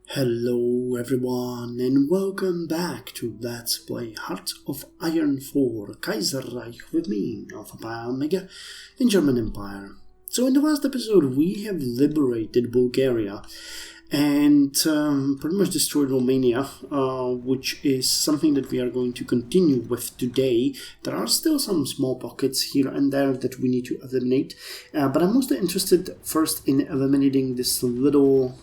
Hello everyone and welcome back to Let's Play Heart of Iron 4 Kaiserreich with me, Alpha Pi Omega, in German Empire. So in the last episode we have liberated Bulgaria and pretty much destroyed Romania, which is something that we are going to continue with today. There are still some small pockets here and there that we need to eliminate, but I'm mostly interested first in eliminating this little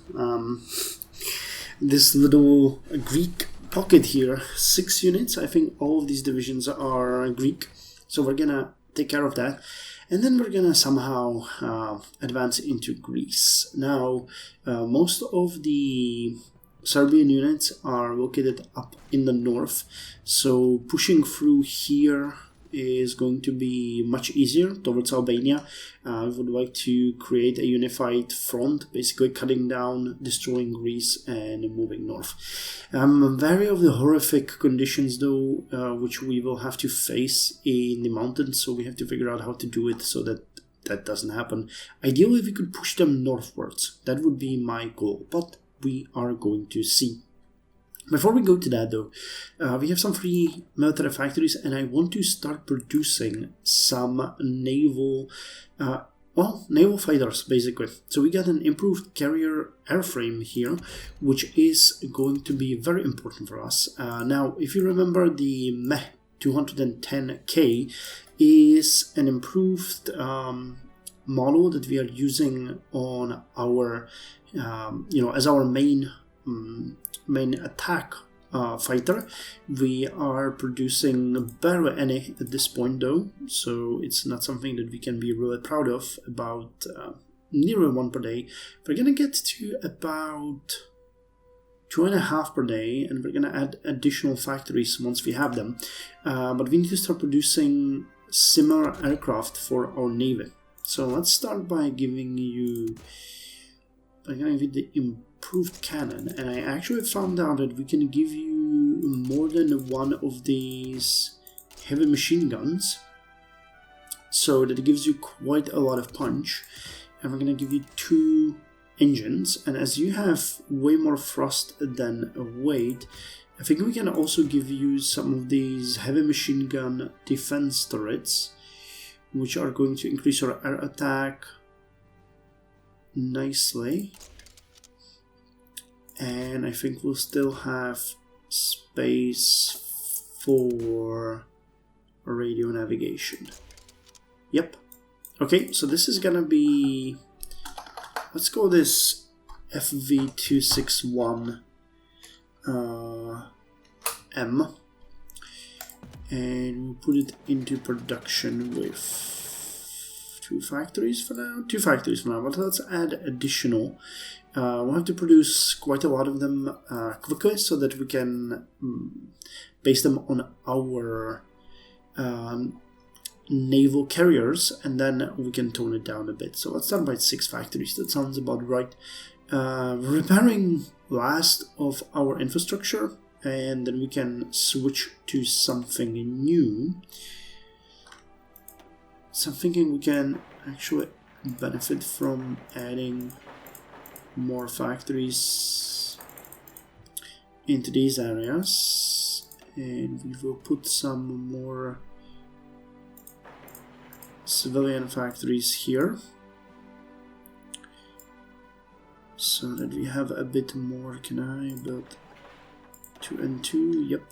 Greek pocket here. 6 units. I think all of these divisions are Greek, so we're gonna take care of that, and then we're gonna somehow advance into Greece. Now most of the Serbian units are located up in the north, so pushing through here is going to be much easier towards Albania. I would like to create a unified front, basically cutting down, destroying Greece and moving north. Very of the horrific conditions though, which we will have to face in the mountains, so we have to figure out how to do it so that that doesn't happen. Ideally we could push them northwards, that would be my goal, but we are going to see. Before we go to that though, we have some free military factories and I want to start producing some naval fighters basically. So we got an improved carrier airframe here, which is going to be very important for us. Now, if you remember, the Meh 210K is an improved model that we are using on our, as our main attack fighter. We are producing barely any at this point though, so it's not something that we can be really proud of. About nearly 1 per day. We're gonna get to about 2.5 per day, and we're gonna add additional factories once we have them, but we need to start producing similar aircraft for our navy. So let's start by giving you the improved cannon, and I actually found out that we can give you more than one of these heavy machine guns, so that it gives you quite a lot of punch. And we're gonna give you 2 engines, and as you have way more thrust than weight, I think we can also give you some of these heavy machine gun defense turrets, which are going to increase your air attack nicely. And I think we'll still have space for radio navigation. Yep. Okay, so this is gonna be, let's go this FV261 M, and we'll put it into production with 2 factories for now. 2 factories for now, but let's add additional. We'll have to produce quite a lot of them quickly so that we can base them on our naval carriers, and then we can tone it down a bit. So let's start by 6 factories, that sounds about right. Repairing last of our infrastructure, and then we can switch to something new. So I'm thinking we can actually benefit from adding more factories into these areas, and we will put some more civilian factories here so that we have a bit more. Can I build 2 and 2? Yep.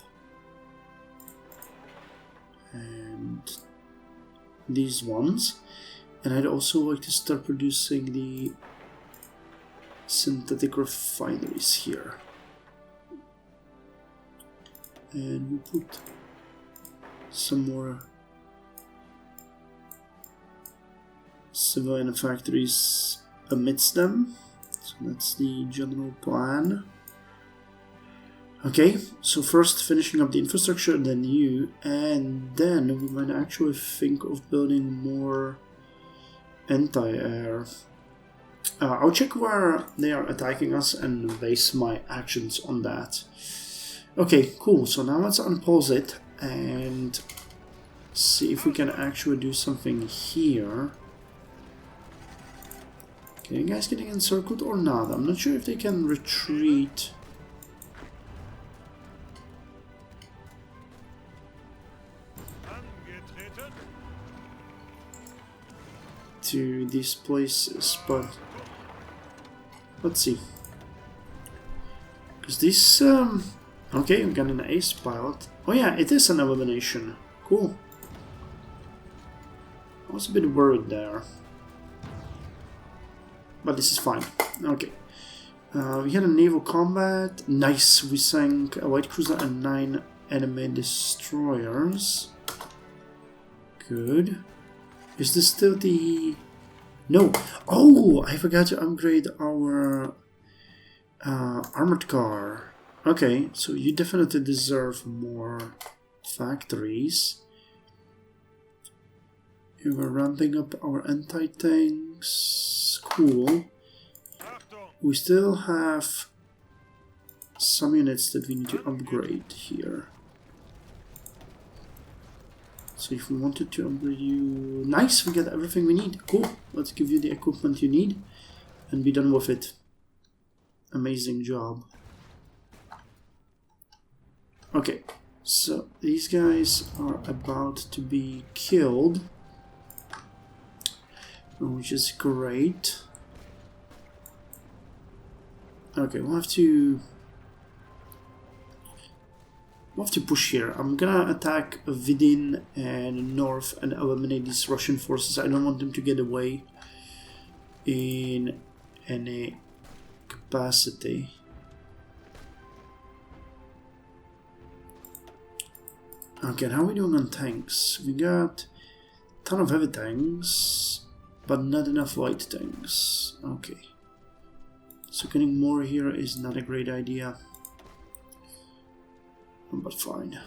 And these ones, and I'd also like to start producing the synthetic refineries here, and we put some more civilian factories amidst them. So that's the general plan. Okay, so first finishing up the infrastructure, then you, and then we might actually think of building more anti-air. I'll check where they are attacking us and base my actions on that. Okay, cool. So now let's unpause it and see if we can actually do something here. Okay, you guys getting encircled or not? I'm not sure if they can retreat. To these places, but let's see. Because this, okay, we got an ace pilot. Oh yeah, it is an elimination. Cool. I was a bit worried there. But this is fine. Okay. We had a naval combat. Nice, we sank a light cruiser and 9 enemy destroyers. Good. Is this still the... No! Oh! I forgot to upgrade our armored car. Okay, so you definitely deserve more factories. We were ramping up our anti-tanks. Cool. We still have some units that we need to upgrade here. So if we wanted to upgrade you... Nice! We got everything we need. Cool. Let's give you the equipment you need and be done with it. Amazing job. Okay. So these guys are about to be killed. Which is great. Okay, we'll have to push here. I'm gonna attack Vidin and north and eliminate these Russian forces. I don't want them to get away in any capacity. Okay, and how are we doing on tanks? We got a ton of heavy tanks, but not enough light tanks. Okay. So getting more here is not a great idea. But fine.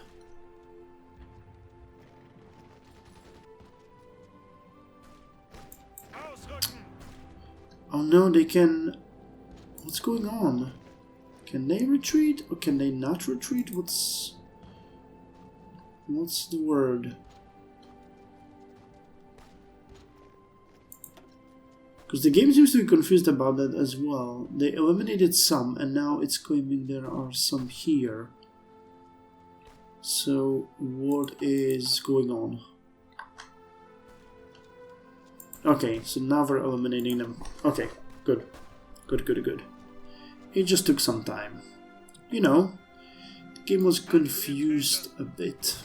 Oh no, they can... What's going on? Can they retreat or can they not retreat? What's the word? Because the game seems to be confused about that as well. They eliminated some and now it's claiming there are some here. So, what is going on? Okay, so now we're eliminating them. Okay, good. Good. It just took some time. You know, the game was confused a bit.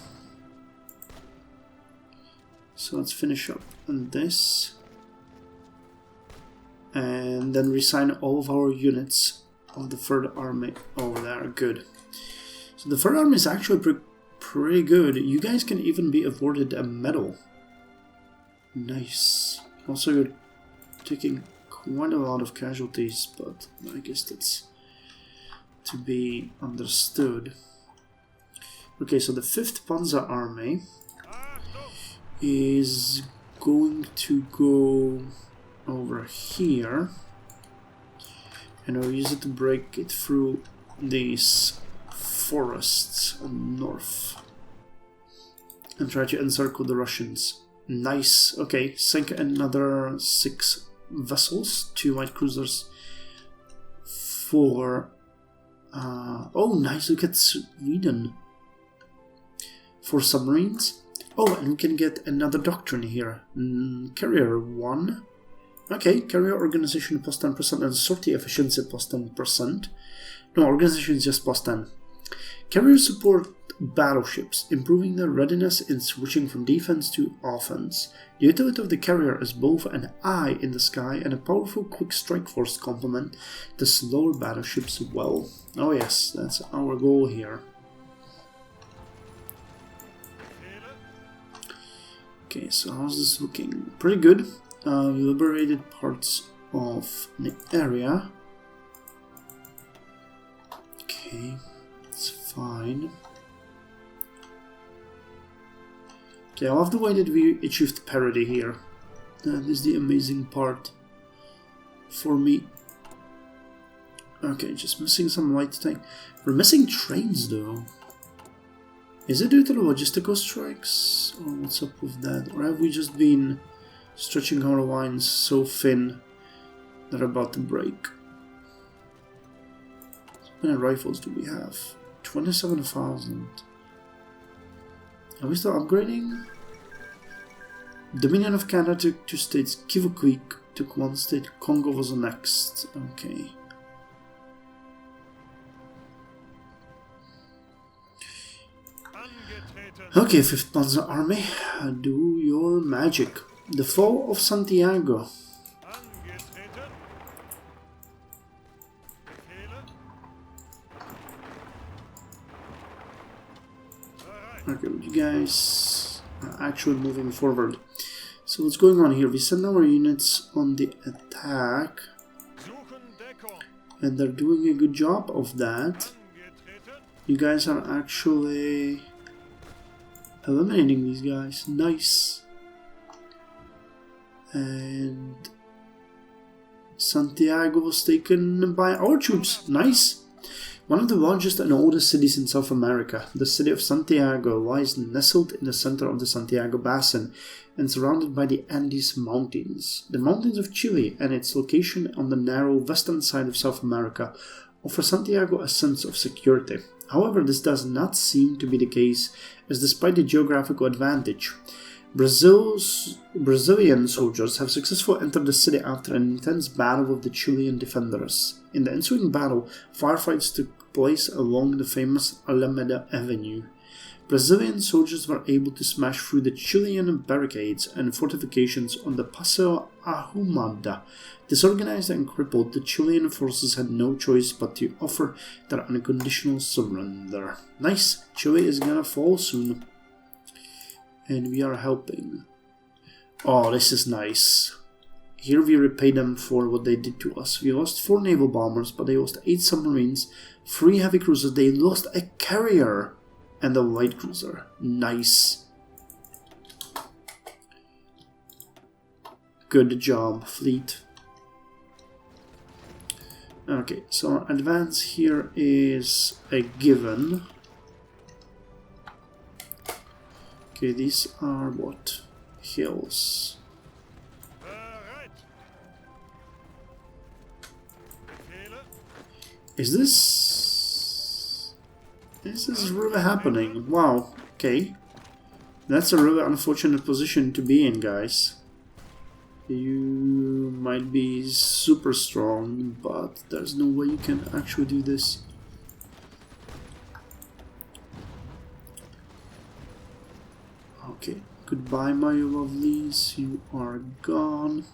So let's finish up on this. And then reassign all of our units of the Third Army over there. Good. So the Third Army is actually pretty good. You guys can even be awarded a medal. Nice. Also, you're taking quite a lot of casualties, but I guess that's to be understood. Okay, so the 5th Panzer Army is going to go over here, and I'll use it to break it through these forests north and try to encircle the Russians. Nice. Okay, sink another 6 vessels, 2 light cruisers, 4 oh nice, look at Sweden. 4 submarines. Oh, and we can get another doctrine here. Carrier 1. Okay, carrier organization plus 10% and sortie efficiency plus 10%. No, organization is just plus 10. Carriers support battleships, improving their readiness in switching from defense to offense. The utility of the carrier is both an eye in the sky and a powerful quick strike force complement the slower battleships well. Oh yes, that's our goal here. Okay, so how's this looking? Pretty good. We liberated parts of the area. Okay, it's fine. Okay, I love the way that we achieved parity here. That is the amazing part for me. Okay, just missing some light tank. We're missing trains though. Is it due to the logistical strikes? Or what's up with that? Or have we just been stretching our lines so thin They're about to break. How many rifles do we have? 27,000. Are we still upgrading? Dominion of Canada took 2 states. Kivu took 1 state. Congo was the next. Okay. Okay, 5th Panzer Army, do your magic. The fall of Santiago. Okay, you guys are actually moving forward. So what's going on here? We send our units on the attack. And they're doing a good job of that. You guys are actually eliminating these guys. Nice. And Santiago was taken by our troops. Nice. One of the largest and oldest cities in South America, the city of Santiago lies nestled in the center of the Santiago Basin and surrounded by the Andes Mountains. The mountains of Chile and its location on the narrow western side of South America offer Santiago a sense of security. However, this does not seem to be the case, as despite the geographical advantage, Brazilian soldiers have successfully entered the city after an intense battle with the Chilean defenders. In the ensuing battle, firefights took place along the famous Alameda Avenue. Brazilian soldiers were able to smash through the Chilean barricades and fortifications on the Paseo Ahumada. Disorganized and crippled, the Chilean forces had no choice but to offer their unconditional surrender. Nice! Chile is gonna fall soon. And we are helping. Oh, this is nice. Here we repay them for what they did to us. We lost 4 naval bombers, but they lost 8 submarines, 3 heavy cruisers. They lost a carrier and a light cruiser. Nice. Good job, fleet. Okay, so advance here is a given. Okay, these are what? Hills. Is this really happening? Wow, okay. That's a really unfortunate position to be in, guys. You might be super strong, but there's no way you can actually do this. Okay, goodbye my lovelies, you are gone.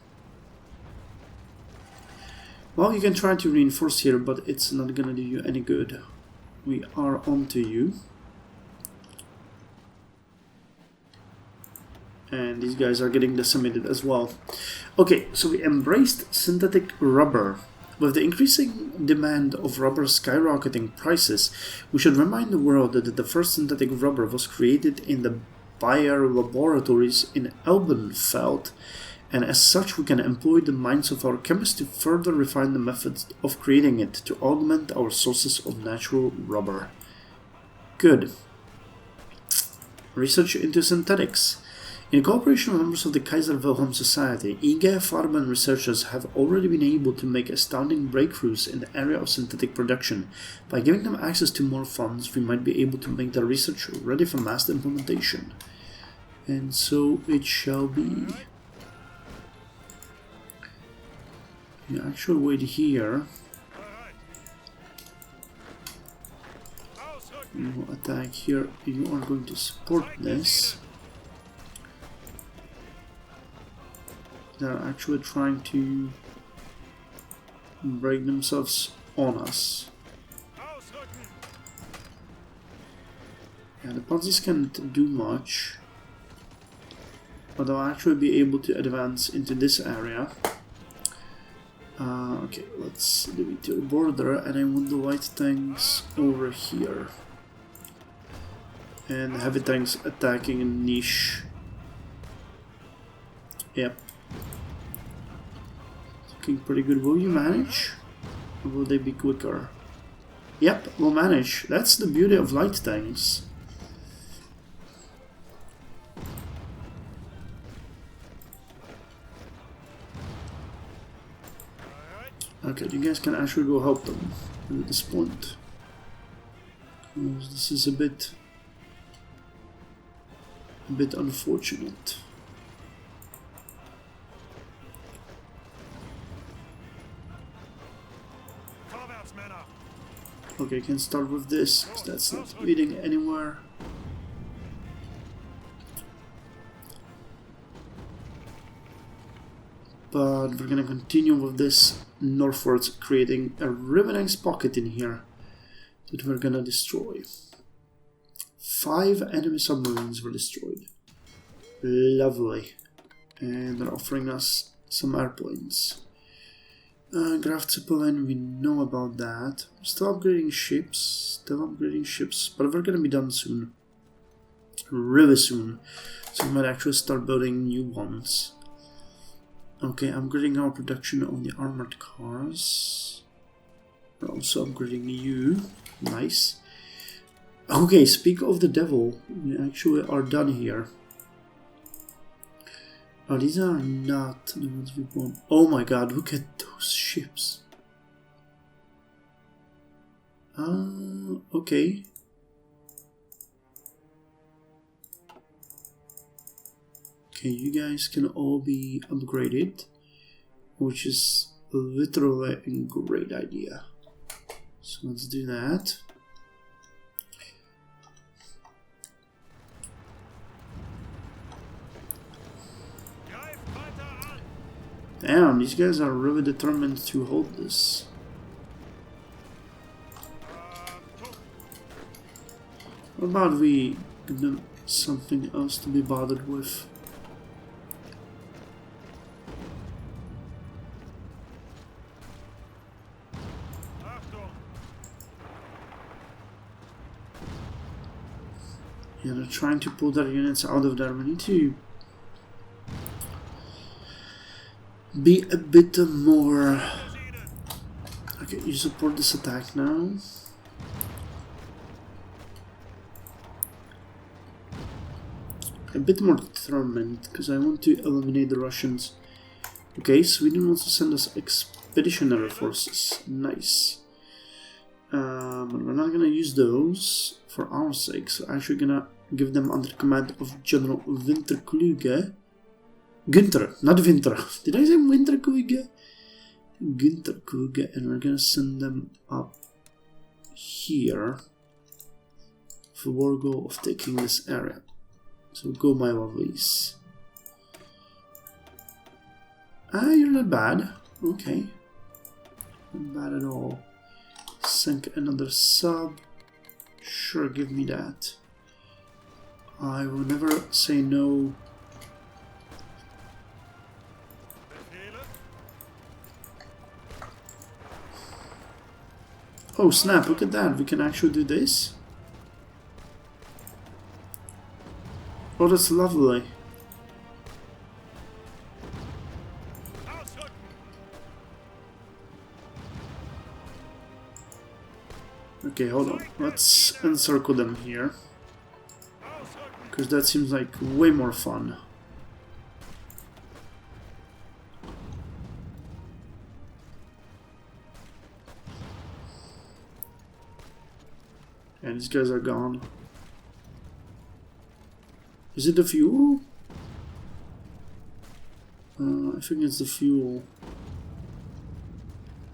Well, you can try to reinforce here, but it's not gonna do you any good. We are on to you. And these guys are getting decimated as well. Okay, so we embraced synthetic rubber. With the increasing demand of rubber skyrocketing prices, we should remind the world that the first synthetic rubber was created in the Bayer laboratories in Elbenfeld, and as such we can employ the minds of our chemists to further refine the methods of creating it to augment our sources of natural rubber. Good. Research into synthetics. In cooperation with members of the Kaiser Wilhelm Society, IG Farben researchers have already been able to make astounding breakthroughs in the area of synthetic production. By giving them access to more funds, we might be able to make their research ready for mass implementation. And so it shall be. You actually wait here. You will attack here. You are going to support this. They're actually trying to break themselves on us. Yeah, the Panzers can't do much, but they'll actually be able to advance into this area. Okay, let's do it to the border, and I want the light tanks over here. And heavy tanks attacking a niche. Yep. Looking pretty good. Will you manage? Or will they be quicker? Yep, we'll manage. That's the beauty of light tanks. Okay, you guys can actually go help them at this point. This is a bit unfortunate. Okay, can start with this, because that's not leading anywhere. But we're gonna continue with this northwards, creating a riveting pocket in here that we're gonna destroy. 5 enemy submarines were destroyed. Lovely. And they're offering us some airplanes. Graft Zeppelin, we know about that. Still upgrading ships, but we're gonna be done soon. Really soon. So we might actually start building new ones. Okay, upgrading our production on the armored cars. We're also upgrading you. Nice. Okay, speak of the devil. We actually are done here. Oh, these are not the ones we want. Oh my god, look at those ships. Okay. Okay, you guys can all be upgraded, which is literally a great idea. So let's do that. Damn, these guys are really determined to hold this. What about we give them something else to be bothered with? Yeah, they're trying to pull their units out of there. We need to be a bit more... Okay, you support this attack now. A bit more determined, because I want to eliminate the Russians. Okay, Sweden wants to send us expeditionary forces. Nice. But we're not gonna use those for our sake, so I'm actually gonna give them under command of General Winterkluge. Günther, not Winter. Did I say Winterkluge? Güntherkluge, and we're gonna send them up here for war goal of taking this area. So go, my lovelies. Ah, you're not bad. Okay. Not bad at all. Sink another sub. Sure, give me that. I will never say no. Oh snap, look at that. We can actually do this. Oh, that's lovely. Okay, hold on. Let's encircle them here. Because that seems like way more fun. And these guys are gone. Is it the fuel? I think it's the fuel.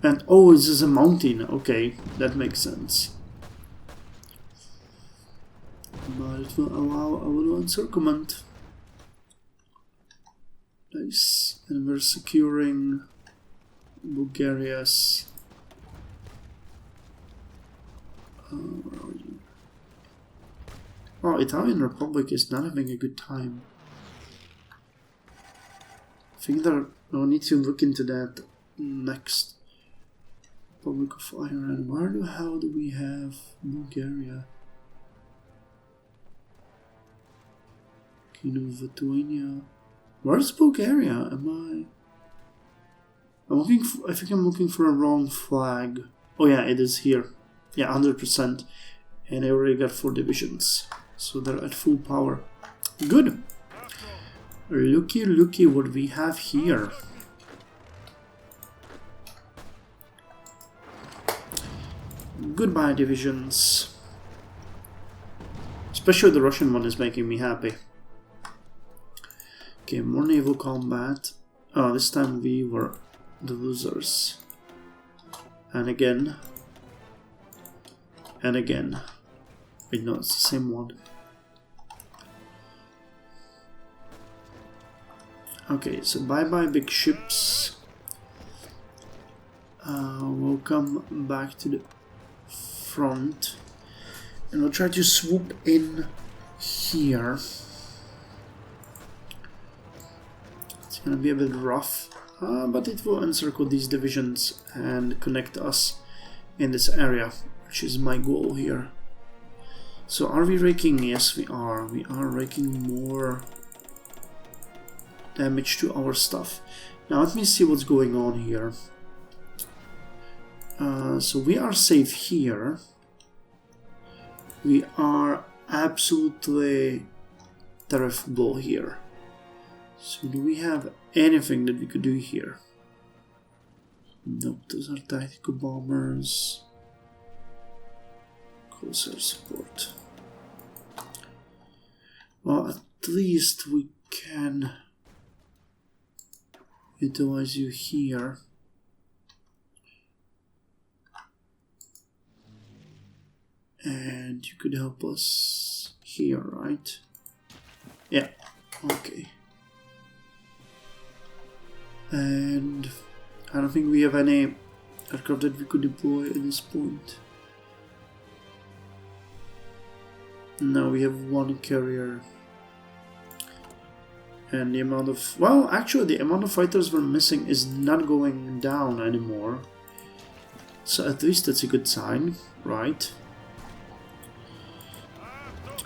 And oh, this is a mountain. Okay, that makes sense. But it will allow a little encirclement. Nice. And we're securing Bulgaria's... where are you? Oh, Italian Republic is not having a good time. I think that I'll need to look into that next. Republic of Ireland. Where the hell do we have Bulgaria? Kingdom of Lithuania. Where's Bulgaria? I'm looking for, I think I'm looking for a wrong flag. Oh yeah, it is here. Yeah, 100%. And I already got 4 divisions. So they're at full power. Good. Looky what we have here. Goodbye, divisions. Especially the Russian one is making me happy. Okay, more naval combat. Oh, this time we were the losers. And again. And again. Wait, no, it's the same one. Okay, so bye-bye big ships. We'll come back to the front. And we'll try to swoop in here. It's gonna be a bit rough, but it will encircle these divisions and connect us in this area, which is my goal here. So are we raking? Yes, we are. We are raking more damage to our stuff. Now let me see what's going on here. So we are safe here. We are absolutely terrible here. So do we have anything that we could do here? Nope, those are tactical bombers. Closer support. Well, at least we can utilize you here. And you could help us here, right? Yeah, okay. And I don't think we have any aircraft that we could deploy at this point. No, we have one carrier. And the amount of... Well, actually, the amount of fighters we're missing is not going down anymore. So at least that's a good sign, right?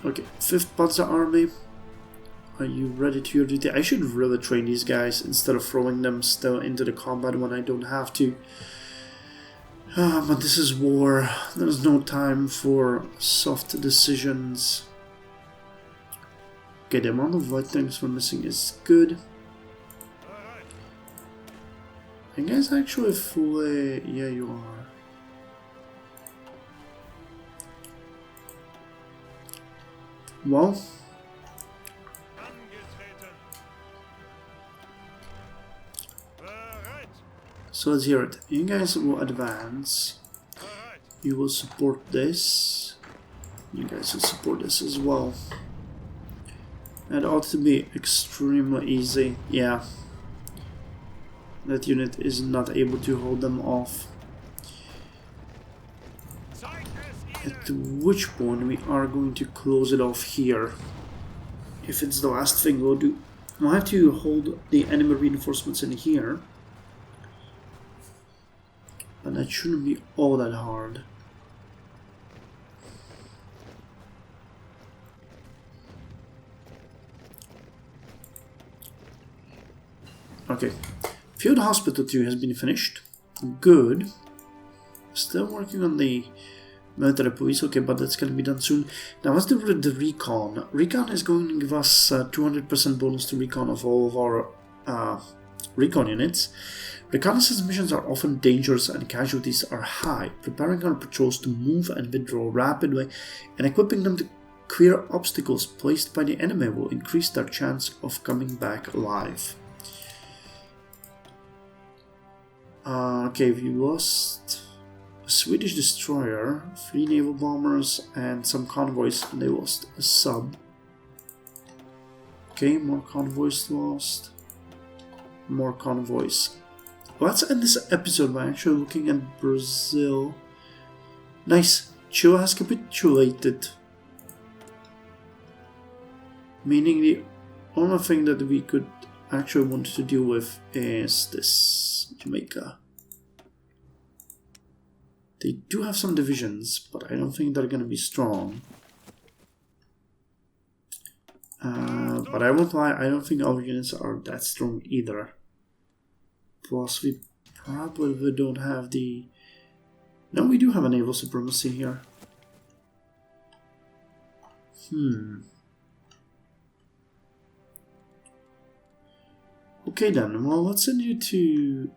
Okay, 5th Panzer Army. Are you ready to your duty? I should really train these guys instead of throwing them still into the combat when I don't have to. But this is war. There's no time for soft decisions. Okay, the amount of light tanks we're missing is good. You guys actually fully... Yeah, you are. Well, so let's hear it. You guys will advance. You will support this. You guys will support this as well. That ought to be extremely easy. Yeah. That unit is not able to hold them off. At which point we are going to close it off here. If it's the last thing we'll do. We'll have to hold the enemy reinforcements in here. But that shouldn't be all that hard. Okay. Field Hospital 2 has been finished. Good. Still working on the military police, okay, but that's going to be done soon. Now let's do the recon. Recon is going to give us 200% bonus to recon of all of our recon units. Reconnaissance missions are often dangerous and casualties are high. Preparing our patrols to move and withdraw rapidly and equipping them to clear obstacles placed by the enemy will increase their chance of coming back alive. Okay, we lost a Swedish destroyer, 3 naval bombers, and some convoys. They lost a sub. Okay, more convoys lost. More convoys. Let's end this episode by actually looking at Brazil. Nice. Chile has capitulated. Meaning the only thing that we could actually want to deal with is this Jamaica. They do have some divisions, but I don't think they're going to be strong. But I won't lie, I don't think our units are that strong either. Plus, we probably don't have the... No, we do have a naval supremacy here. Okay then, well, let's send you to...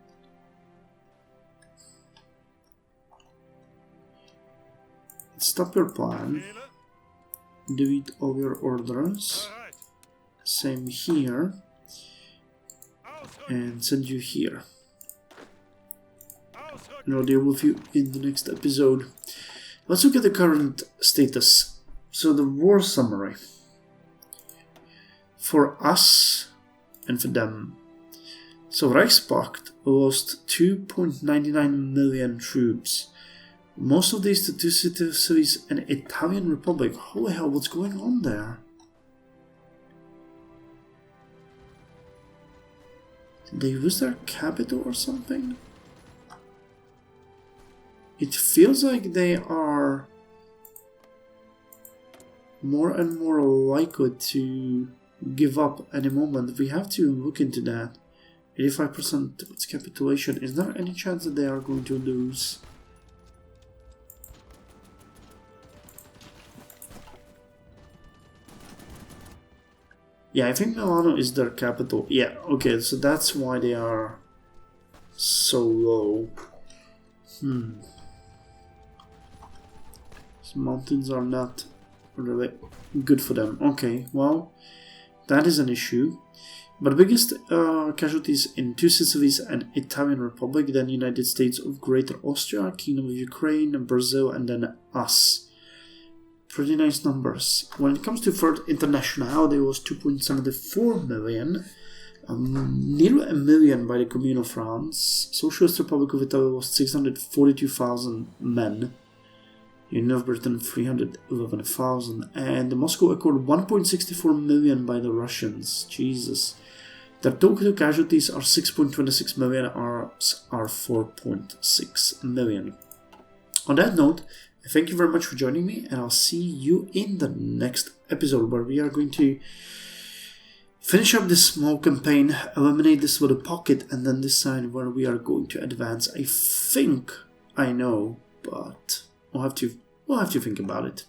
Stop your plan. Delete all your orders. Same here. And send you here. And I'll deal with you in the next episode. Let's look at the current status. So the war summary. For us and for them. So Reichspakt lost 2.99 million troops. Most of these to two cities and Italian Republic. Holy hell, what's going on there? Did they lose their capital or something? It feels like they are more and more likely to give up any moment. We have to look into that. 85% its capitulation. Is there any chance that they are going to lose? Yeah, I think Milano is their capital. Yeah, okay, so that's why they are so low. These mountains are not really good for them. Okay, well, that is an issue. But the biggest casualties in two Sicilies and Italian Republic, then United States of Greater Austria, Kingdom of Ukraine, Brazil, and then us. Pretty nice numbers. When it comes to Third Internationale, there was 2.74 million. Nearly a million by the Commune of France. Socialist Republic of Italy was 642,000 men. Union of Britain 311,000. And the Moscow Accord 1.64 million by the Russians. Jesus. Their total casualties are 6.26 million, ours are 4.6 million. On that note, thank you very much for joining me, and I'll see you in the next episode where we are going to finish up this small campaign, eliminate this little pocket, and then decide where we are going to advance. I think I know, but we'll have to think about it.